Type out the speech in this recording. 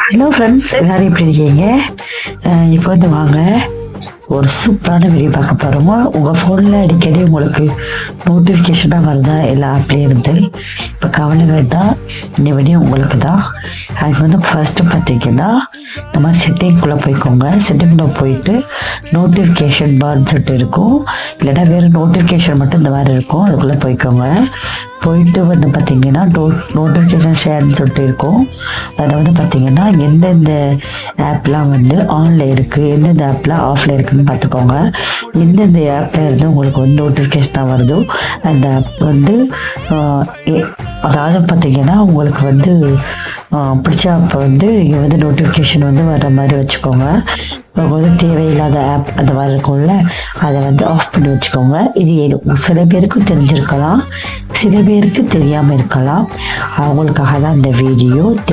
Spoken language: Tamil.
ஹலோ ஃப்ரெண்ட்ஸ், எல்லோரும் எப்படி இருக்கீங்க? இப்போ வந்து வாங்க ஒரு சூப்பரான வீடியோ பார்க்க போகிறோம். உங்கள் ஃபோனில் அடிக்கடி உங்களுக்கு நோட்டிஃபிகேஷனாக வருதா எல்லா ஆப்லேயும் இருந்து? இப்போ கவலை வேண்டாம், இந்த வீடியோ உங்களுக்கு தான். அதுக்கு வந்து ஃபஸ்ட்டு பார்த்தீங்கன்னா இந்த மாதிரி செட்டிங்குள்ளே போய்க்கோங்க. செட்டிங்குள்ளே போயிட்டு நோட்டிஃபிகேஷன் பார்னு சொல்லிட்டு இருக்கும், இல்லைன்னா வேறு நோட்டிஃபிகேஷன் மட்டும் இந்த மாதிரி இருக்கும். அதுக்குள்ளே போய்க்கோங்க. போயிட்டு வந்து பார்த்தீங்கன்னா நோட்டிஃபிகேஷன் ஷேர்னு சொல்லிட்டு இருக்கும். அதில் வந்து பார்த்தீங்கன்னா எந்தெந்த ஆப்லாம் வந்து ஆனில் இருக்குது, எந்தெந்த ஆப்லாம் ஆஃபில் இருக்குதுன்னு பார்த்துக்கோங்க. எந்தெந்த ஆப்பில் இருந்து உங்களுக்கு வந்து நோட்டிஃபிகேஷனாக வருதோ அந்த ஆப் வந்து அதாவது பார்த்தீங்கன்னா உங்களுக்கு வந்து பிடிச்ச ஆப் வந்து நீங்கள் வந்து நோட்டிஃபிகேஷன் வந்து வர்ற மாதிரி வச்சுக்கோங்க. உங்களுக்கு வந்து தேவையில்லாத ஆப் அந்த மாதிரி இருக்கும்ல, அதை வந்து ஆஃப் பண்ணி வச்சுக்கோங்க. இது சில பேருக்கு தெரிஞ்சிருக்கலாம், சில பேருக்கு தெரியாமல் இருக்கலாம். அவங்களுக்காக தான் இந்த வீடியோ.